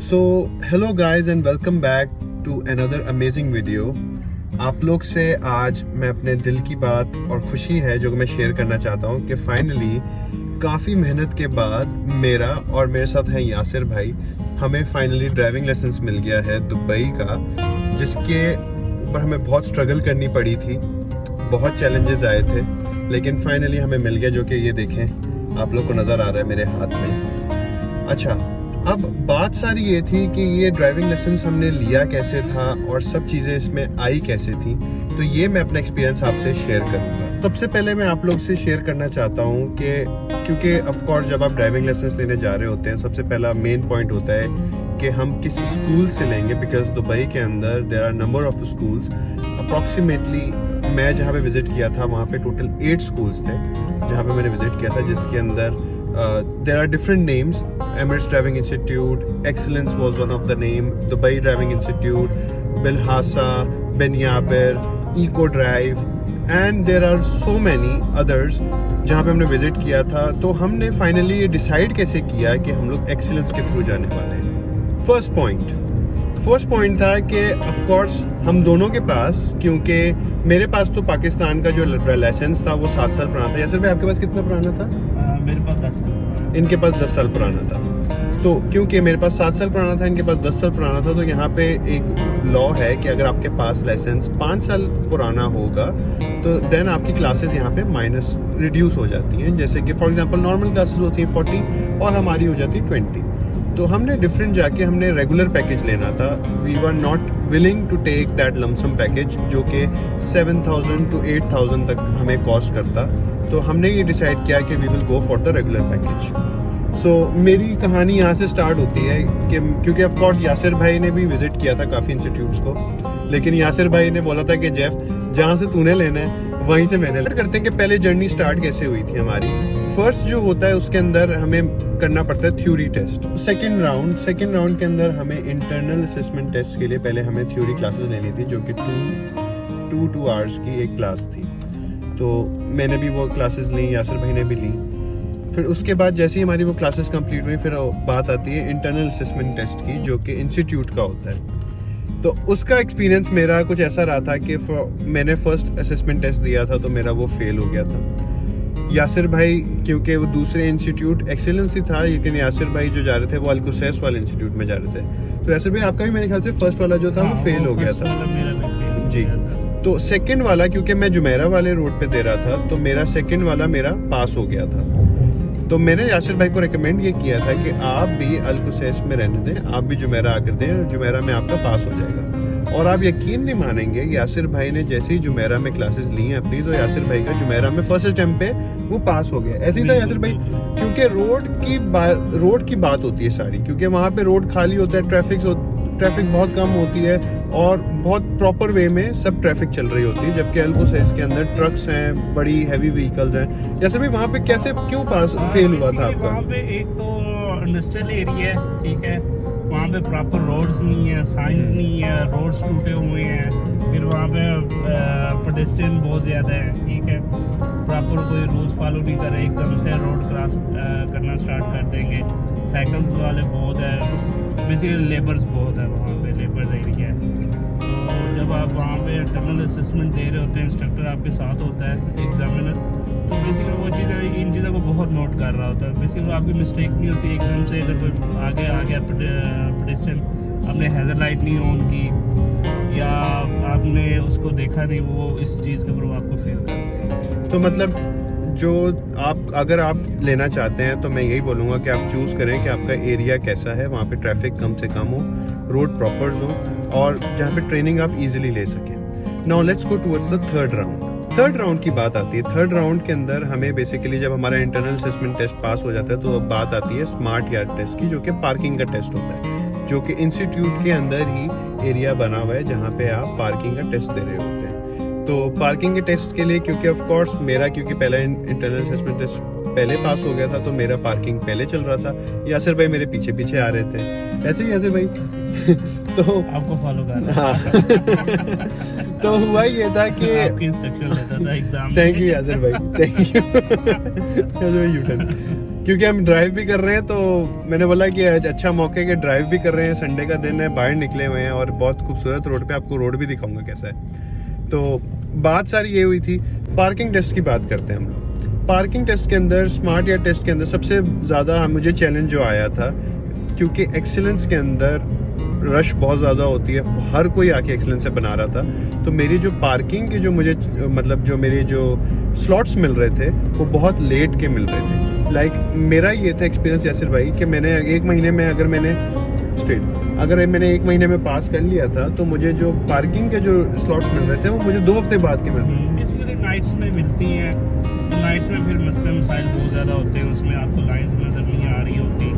So hello guys and welcome back to another amazing video. आप लोग से आज मैं अपने दिल की बात और खुशी है जो मैं शेयर करना चाहता हूँ कि फाइनली काफ़ी मेहनत के बाद मेरा और मेरे साथ है यासिर भाई, हमें फाइनली ड्राइविंग लाइसेंस मिल गया है दुबई का, जिसके ऊपर हमें बहुत स्ट्रगल करनी पड़ी थी, बहुत चैलेंजेस आए थे, लेकिन फाइनली हमें मिल गया, जो कि ये देखें आप लोग को नज़र आ रहा है मेरे हाथ में। अच्छा, अब बात सारी ये थी कि ये ड्राइविंग लाइसेंस हमने लिया कैसे था और सब चीज़ें इसमें आई कैसे थी, तो ये मैं अपना एक्सपीरियंस आपसे शेयर करूँगा। सबसे पहले मैं आप लोग से शेयर करना चाहता हूँ कि क्योंकि ऑफ कोर्स जब आप ड्राइविंग लाइसेंस लेने जा रहे होते हैं, सबसे पहला मेन पॉइंट होता है कि हम किसी स्कूल से लेंगे, बिकॉज दुबई के अंदर there are number of schools. Approximately मैं जहाँ पे विजिट किया था वहाँ पे टोटल 8 स्कूल्स थे जहाँ पे मैंने विजिट किया था, जिसके अंदर there are different names. Emirates Driving Institute, Excellence was one of the name, Dubai Driving Institute, Bilhassa, Ben Yabir, Eco Drive, and there are so many others जहाँ पे हमने विजिट किया था। तो हमने फाइनली ये डिसाइड कैसे किया कि हम लोग एक्सीलेंस के थ्रू जाने वाले हैं। फर्स्ट पॉइंट था कि ऑफ कोर्स हम दोनों के पास, क्योंकि मेरे पास तो पाकिस्तान का जो लाइसेंस था वो 7 साल पुराना था। या सर भाई आपके पास कितना पुराना था? मेरे पास 10 साल, इनके पास 10 साल पुराना था। तो क्योंकि मेरे पास 7 साल पुराना था, इनके पास 10 साल पुराना था, तो यहाँ पे एक लॉ है कि अगर आपके पास लाइसेंस 5 साल पुराना होगा तो देन आपकी क्लासेस यहाँ पे माइनस रिड्यूस हो जाती हैं। जैसे कि फॉर एग्जांपल नॉर्मल क्लासेस होती हैं 40 और हमारी हो जाती है 20। तो हमने डिफरेंट जाके हमने रेगुलर पैकेज लेना था। We were not willing to take that lump sum package जो कि 7,000 to 8,000 तक हमें कॉस्ट करता। तो हमने ये डिसाइड किया कि we will go for the regular package. So मेरी कहानी यहाँ से स्टार्ट होती है कि क्योंकि ऑफ कोर्स यासिर भाई ने भी विजिट किया था काफ़ी इंस्टीट्यूट्स को, लेकिन यासिर भाई ने बोला था कि जेफ जहाँ से तूने लेना है वहीं से मैंने करते हैं कि पहले जर्नी स्टार्ट कैसे हुई थी हमारी। फर्स्ट जो होता है उसके अंदर हमें करना पड़ता है थ्योरी टेस्ट। सेकेंड राउंड के अंदर हमें इंटरनल असेसमेंट टेस्ट के लिए पहले हमें थ्योरी क्लासेस लेनी थी, जो कि 2 आवर्स की एक क्लास थी। तो मैंने भी वो क्लासेस ली, यासिर भाई ने भी ली। फिर उसके बाद जैसे ही हमारी वो क्लासेस कंप्लीट हुई, फिर बात आती है इंटरनल असेसमेंट टेस्ट की, जो कि इंस्टीट्यूट का होता है। तो उसका एक्सपीरियंस मेरा कुछ ऐसा रहा था कि मैंने फर्स्ट असेसमेंट टेस्ट दिया था तो मेरा वो फेल हो गया था। यासिर भाई क्योंकि वो दूसरे इंस्टीट्यूट एक्सीलेंस ही था, लेकिन यासिर भाई जो जा रहे थे वो अल-कुसैस वाले इंस्टीट्यूट में जा रहे थे। तो यासिर भाई आपका भी मेरे ख्याल से फर्स्ट वाला जो था वो फेल हो गया था जी। तो सेकंड वाला क्योंकि मैं जुमेरा वाले रोड पे दे रहा था, तो मेरा सेकंड वाला मेरा पास हो गया था। तो मैंने यासिर भाई को रिकमेंड ये किया था कि आप भी अल-कुसैस में रहने दें, आप भी जुमेरा आकर दें, जुमेरा में आपका पास हो जाएगा। और आप यकीन नहीं मानेंगे, यासिर भाई ने जैसे ही जुमेरा में क्लासेस ली हैं अपनी, तो यासिर भाई का जुमेरा में फर्स्ट अटेम्प्ट पे वो पास हो गया। ऐसे ही था यासिर भाई, क्योंकि रोड की बात होती है सारी, क्योंकि वहाँ पे रोड खाली होता है, ट्रैफिक बहुत कम होती है और बहुत प्रॉपर वे में सब ट्रैफिक चल रही होती है, जबकि अल-कुसैस के अंदर ट्रक्स हैं, बड़ी हैवी व्हीकल्स हैं। जैसे भी वहाँ पे कैसे क्यों पास फेल हुआ था आपका? वहाँ पे एक तो इंडस्ट्रियल एरिया है, ठीक है, वहाँ पे प्रॉपर रोड्स नहीं है, साइंस नहीं है, रोड्स टूटे हुए हैं। फिर वहाँ पे पेडेस्ट्रियन बहुत ज़्यादा है, ठीक है, प्रॉपर कोई रूल्स फॉलो नहीं करे, एकदम से रोड क्रॉस करना स्टार्ट कर देंगे। साइकिल्स वाले बहुत है, बेसिकली लेबर्स बहुत है, वहाँ पे लेबर्स एरिया है। तो जब आप वहाँ पे इंटरनल असेसमेंट दे रहे होते हैं, इंस्ट्रक्टर आपके साथ होता है, एग्जामिनर, तो बेसिकली वो चीज़ें इन चीज़ों को बहुत नोट कर रहा होता है। बेसिकली आपकी मिस्टेक नहीं होती एकदम से, अगर कोई आगे आ गया पेडेस्ट्रियन, आपने हैज़र्ड लाइट नहीं ऑन की या आपने उसको देखा नहीं, वो इस चीज़ के ऊपर आपको फेल करते हैं। तो मतलब जो अगर आप लेना चाहते हैं तो मैं यही बोलूँगा कि आप चूज़ करें कि आपका एरिया कैसा है, वहाँ पे ट्रैफिक कम से कम हो, रोड प्रॉपर हो और जहाँ पे ट्रेनिंग आप इजीली ले सकें। Now let's go towards the third round की बात आती है। थर्ड राउंड के अंदर हमें बेसिकली जब हमारा इंटरनल असेसमेंट टेस्ट पास हो जाता है तो अब बात आती है स्मार्ट यार्ड टेस्ट की, जो कि पार्किंग का टेस्ट होता है, जो कि इंस्टीट्यूट के अंदर ही एरिया बना हुआ है जहाँ पे आप पार्किंग का टेस्ट दे रहे होते हैं। तो पार्किंग के टेस्ट के लिए क्योंकि ऑफ कोर्स मेरा क्योंकि पहला इंटरनल असेसमेंट टेस्ट पहले पास हो गया था, तो मेरा पार्किंग पहले चल रहा था। यासिर भाई मेरे पीछे आ रहे थे, ऐसे ही यासिर भाई तो आपको फॉलो कर हाँ तो हुआ ये था कि आपकी इंस्ट्रक्शन लेता था एग्जाम। थैंक यू यासिर भाई, थैंक यू यासिर भाई यूटर्न। क्योंकि हम ड्राइव भी कर रहे हैं, तो मैंने बोला कि आज अच्छा मौके के ड्राइव भी कर रहे हैं, संडे का दिन है, बाहर निकले हुए हैं और बहुत खूबसूरत रोड पे, आपको रोड भी दिखाऊंगा कैसा है। तो बात सारी ये हुई थी, पार्किंग टेस्ट की बात करते हैं हम लोग। पार्किंग टेस्ट के अंदर, स्मार्ट यार्ड टेस्ट के अंदर सबसे ज़्यादा मुझे चैलेंज जो आया था, क्योंकि एक्सीलेंस के अंदर रश बहुत ज़्यादा होती है, हर कोई आके एक्सीलेंस से बना रहा था। तो मेरी जो पार्किंग की जो मुझे मतलब जो मेरे जो स्लॉट्स मिल रहे थे वो बहुत लेट के मिल रहे थे। मेरा ये था एक्सपीरियंस यासिर भाई कि मैंने एक महीने में अगर मैंने एक महीने में पास कर लिया था, तो मुझे जो पार्किंग के जो स्लॉट्स मिल रहे थे वो मुझे 2 हफ्ते बाद के मिल रहे थे। बेसिकली नाइट्स में मिलती हैं, तो नाइट्स में फिर मसले मसाइल बहुत ज़्यादा होते हैं, उसमें आपको लाइंस नज़र नहीं आ रही होती,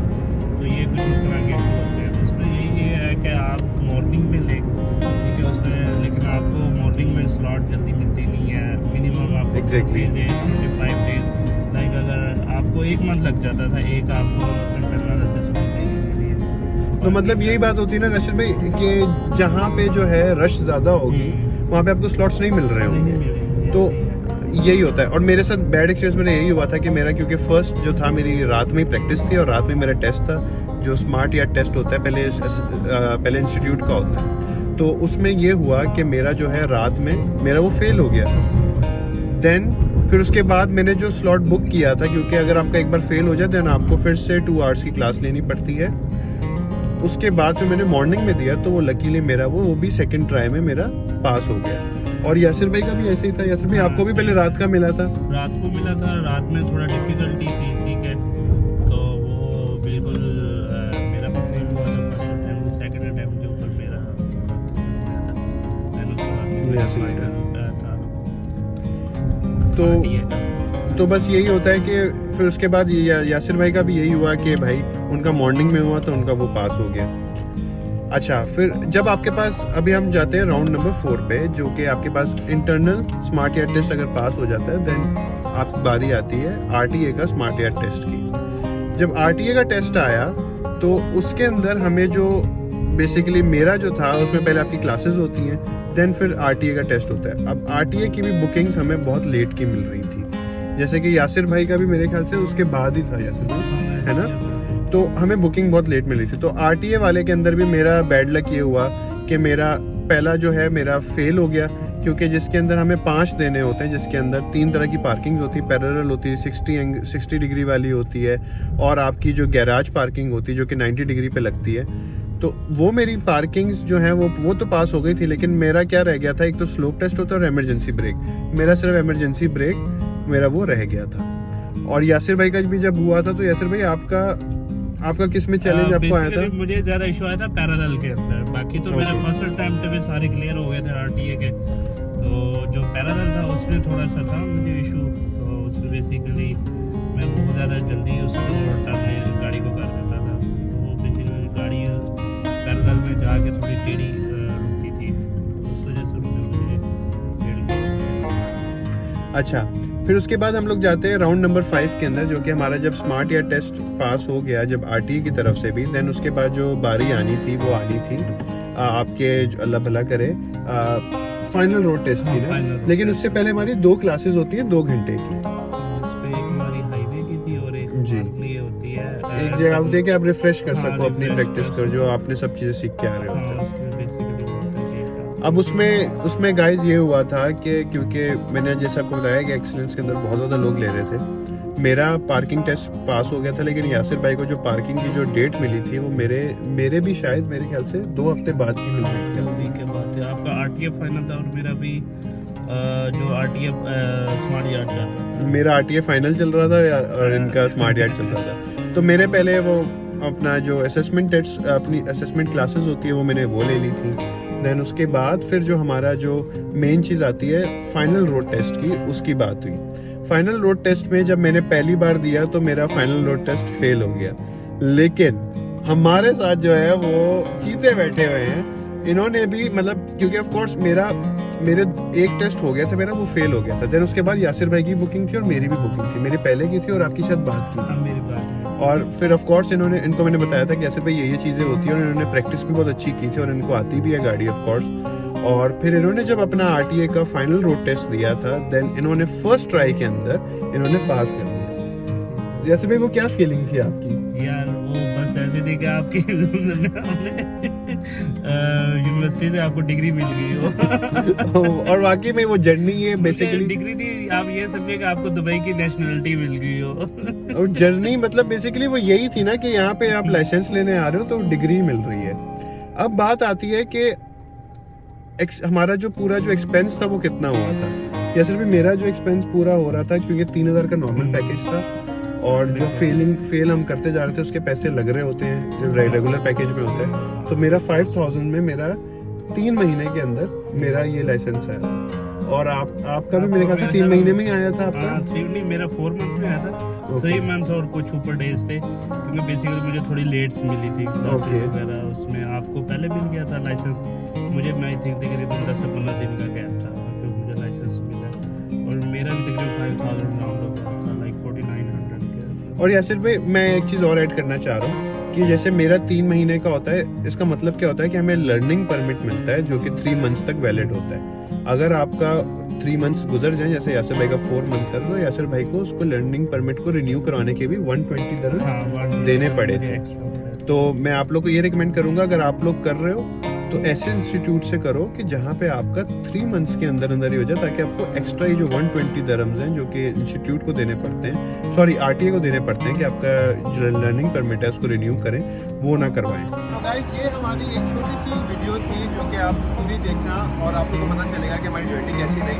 तो ये कुछ इस तरह के इशू होते हैं। तो उसमें ये है कि आप मॉर्निंग में लें, ठीक है उसमें, लेकिन आपको मॉर्निंग में स्लॉट जल्दी मिलती नहीं है। मिनिमम आपको 25 डेज लाइक अगर आपको 1 मंथ लग जाता था एक आपको इंटरनल असेसमेंट देने के लिए। तो मतलब यही बात होती है ना रशीद भाई कि जहाँ पे जो है रश ज़्यादा होगी वहाँ पे आपको स्लॉट्स नहीं मिल रहे होंगे, तो यही होता है। और मेरे साथ बैड एक्सपीरियंस मेरा यही हुआ था कि मेरा, क्योंकि फर्स्ट जो था मेरी रात में ही प्रैक्टिस थी और रात में मेरा टेस्ट था, जो स्मार्ट यार्ड टेस्ट होता है पहले इंस्टीट्यूट का होता है। तो उसमें ये हुआ कि मेरा जो है रात में मेरा वो फेल हो गया। देन फिर उसके बाद मैंने जो स्लॉट बुक किया था, क्योंकि अगर आपका एक बार फेल हो जाए देन आपको फिर से 2 आवर्स की क्लास लेनी पड़ती है। उसके बाद फिर मैंने मॉर्निंग में दिया, तो वो लकीली मेरा वो भी सेकंड ट्राई में मेरा पास हो गया। और यासिर भाई का भी ऐसे ही था। यासिर भाई आपको भी पहले रात का मिला था? रात को मिला था, रात में थोड़ा डिफिकल्टी थी, ठीक है, तो वो बिल्कुल मेरा भी फेल हुआ था फर्स्ट अटेम्प्ट, सेकंड अटेम्प्ट के ऊपर मेरा तो बस यही होता है कि फिर उसके बाद यासिर भाई का भी यही हुआ कि भाई उनका मॉर्निंग में हुआ तो उनका वो पास हो गया। अच्छा, फिर जब आपके पास, अभी हम जाते हैं राउंड नंबर 4 पे, जो कि आपके पास इंटरनल स्मार्ट यार्ड टेस्ट अगर पास हो जाता है देन आपकी बारी आती है आरटीए का स्मार्ट यार्ड टेस्ट की। जब आरटीए का टेस्ट आया तो उसके अंदर हमें जो बेसिकली मेरा जो था उसमें पहले आपकी क्लासेस होती हैं, देन फिर आरटीए का टेस्ट होता है। अब आरटीए की भी बुकिंग्स हमें बहुत लेट की मिल रही थी, जैसे कि यासिर भाई का भी मेरे ख्याल से उसके बाद ही था यासिर भाई, है ना? तो हमें बुकिंग बहुत लेट मिली थी। तो आरटीए वाले के अंदर भी मेरा बैड लक ये हुआ कि मेरा पहला जो है मेरा फेल हो गया, क्योंकि जिसके अंदर हमें 5 देने होते हैं, जिसके अंदर 3 तरह की पार्किंग होती है, पैरेलल होती है, 60 डिग्री वाली होती है, और आपकी जो गैराज पार्किंग होती है जो कि 90 डिग्री पे लगती है। तो वो मेरी पार्किंग्स जो है वो तो पास हो गई थी, लेकिन मेरा क्या रह गया था, एक तो स्लोप टेस्ट होता है और इमरजेंसी ब्रेक। मेरा सिर्फ इमरजेंसी ब्रेक मेरा वो रह गया था। और यासिर भाई का भी जब हुआ था, तो यासिर भाई आपका किस में चैलेंज आपको आया था? मुझे ज्यादा इशू आया था पैरेलल के अंदर, बाकी तो मेरा फर्स्ट अटेम्प्ट में सारे क्लियर हो गए थे आरटीए के। तो जो पैरेलल था उसमें थोड़ा सा था मुझे इशू, तो उसमें बेसिकली मैं बहुत ज़्यादा जल्दी उसको टर्न गाड़ी को कर देता था, तो वो बेसिकली गाड़ी पैरेलल में जाके थोड़ी टेढ़ी रुकती थी, उस वजह से मुझे फेल किया। अच्छा, फिर उसके बाद हम लोग जाते हैं राउंड नंबर 5 के अंदर, जो कि हमारा जब स्मार्ट यार्ड टेस्ट पास हो गया जब आरटीए की तरफ से भी, देन उसके बाद जो बारी आनी थी वो आनी थी आपके, अल्लाह भला करे, फाइनल रोड टेस्ट की ना। लेकिन उससे पहले हमारी 2 क्लासेस होती है 2 घंटे की। उस पे एक हमारी हाईवे की थी और एक जी ये होती है एक जगह आप देखे आप रिफ्रेश कर सको अपनी प्रैक्टिस कर, जो आपने सब चीजें सीख के आ रहे हो। अब उसमें गाइस ये हुआ था कि क्योंकि मैंने जैसा आपको बताया कि एक्सीलेंस के अंदर बहुत ज़्यादा लोग ले रहे थे, मेरा पार्किंग टेस्ट पास हो गया था, लेकिन यासिर भाई को जो पार्किंग की जो डेट मिली थी वो मेरे भी शायद मेरे ख्याल से 2 हफ्ते बाद की मिल रही थी। जल्दी के बाद आपका आरटीए फाइनल था और मेरा भी जो आरटीए स्मार्ट यार्ड चल रहा था। मेरा आरटीए फाइनल चल रहा था और इनका स्मार्ट यार्ड चल रहा था। तो मेरे पहले वो अपना जो असेसमेंट टेस्ट, अपनी असेसमेंट क्लासेस होती है वो मैंने वो ले ली थी। देन उसके बाद फिर जो हमारा जो मेन चीज़ आती है फाइनल रोड टेस्ट की, उसकी बात हुई। फाइनल रोड टेस्ट में जब मैंने पहली बार दिया तो मेरा फाइनल रोड टेस्ट फेल हो गया, लेकिन हमारे साथ जो है वो चीते बैठे हुए हैं। इन्होंने भी मतलब, क्योंकि ऑफ कोर्स मेरे एक टेस्ट हो गया था मेरा, वो फेल हो गया था। देन उसके बाद यासिर भाई की बुकिंग थी और मेरी भी बुकिंग थी, मेरी पहले की थी और आपकी शायद बाद की थी। मेरी बात। और फिर ऑफ कोर्स इनको मैंने बताया था कि यासिर भाई ये चीज़ें होती हैं, और इन्होंने प्रैक्टिस भी बहुत अच्छी की थी और इनको आती भी है गाड़ी ऑफ कोर्स। और फिर इन्होंने जब अपना आरटीए का फाइनल रोड टेस्ट दिया था, देन इन्होंने फर्स्ट ट्राई के अंदर इन्होंने पास कर दिया। जैसे भाई वो क्या फीलिंग थी आपकी? यार वो बस ऐसे थी कि आपकी यूनिवर्सिटी से आपको डिग्री मिल गई हो। और वाकई में वो जर्नी है बेसिकली, डिग्री नहीं, आप ये समझिए कि आपको दुबई की नेशनलिटी मिल गई हो। और जर्नी मतलब बेसिकली वो यही थी ना कि यहाँ पे आप लाइसेंस लेने आ रहे हो तो डिग्री मिल रही है। अब बात आती है कि हमारा जो पूरा जो एक्सपेंस था वो कितना हुआ था। या सिर्फ मेरा जो एक्सपेंस पूरा हो रहा था क्योंकि 3000 का नॉर्मल पैकेज था, और जो फेल हम करते जा रहे थे उसके पैसे लग रहे होते हैं जो रेगुलर पैकेज में होते हैं। तो मेरा 5000 में मेरा 3 महीने के अंदर मेरा ये लाइसेंस है। और आपका भी मेरे ख्याल से 3 महीने में ही आया था आपका? नहीं, मेरा 4 मंथ में आया था। 3 मंथ और कुछ ऊपर डेज थे, क्योंकि बेसिकली मुझे थोड़ी लेट्स मिली थी क्लासेस वगैरह। उसमें आपको पहले मिल गया था लाइसेंस, मुझे मैं थिंक तकरीबन 10 से 15 दिन का गैप था जो मुझे लाइसेंस मिला। और मेरा भी तकरीबन 5000 राउंड हो गया था, लाइक 4900 के। और यासिर भाई मैं एक चीज़ और ऐड करना चाह रहा हूँ कि जैसे मेरा 3 महीने का होता है, इसका मतलब क्या होता है कि हमें लर्निंग परमिट मिलता है जो कि 3 मंथ्स तक वैलिड होता है। अगर आपका 3 मंथ्स गुजर जाए, जैसे यासिर भाई का 4 मंथ कर, तो यासिर भाई को उसको लर्निंग परमिट को रिन्यू करवाने के भी 120 दिरहम देने पड़े थे। तो मैं आप लोग को ये रिकमेंड करूंगा, अगर आप लोग कर रहे हो तो ऐसे इंस्टीट्यूट से करो कि जहाँ पे आपका 3 मंथ्स के अंदर अंदर ही हो जाए, ताकि आपको एक्स्ट्रा ये जो 120 दिरहम्स हैं जो कि इंस्टीट्यूट को देने पड़ते हैं, सॉरी आरटीए को देने पड़ते हैं कि आपका जो लर्निंग परमिट है उसको रिन्यू करें, वो ना करवाएं। तो गाइस ये हमारी एक छोटी सी वीडियो थी जो कि आप पूरी देखना और आप लोगों को पता चलेगा कि हमारी जर्नी कैसी रही।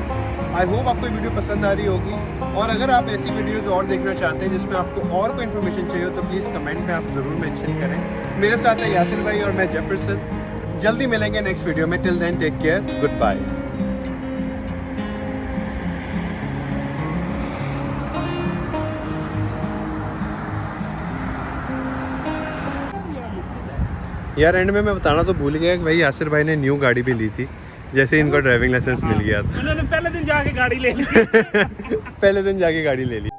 आई होप आपको ये वीडियो पसंद आ रही होगी, और अगर आप ऐसी वीडियोस और देखना चाहते हैं जिसमें आपको और कोई इन्फॉर्मेशन चाहिए हो तो प्लीज़ कमेंट में आप ज़रूर मेंशन करें। मेरे साथ है यासिर भाई और मैं जेफरसन। जल्दी मिलेंगे नेक्स्ट वीडियो में। Till then take care, goodbye. यार एंड में मैं बताना तो भूल गया कि भाई यासिर भाई ने न्यू गाड़ी भी ली थी जैसे ही इनको ड्राइविंग लाइसेंस मिल गया था। उन्होंने पहले दिन जाके गाड़ी ले ली। पहले दिन जाके गाड़ी ले ली।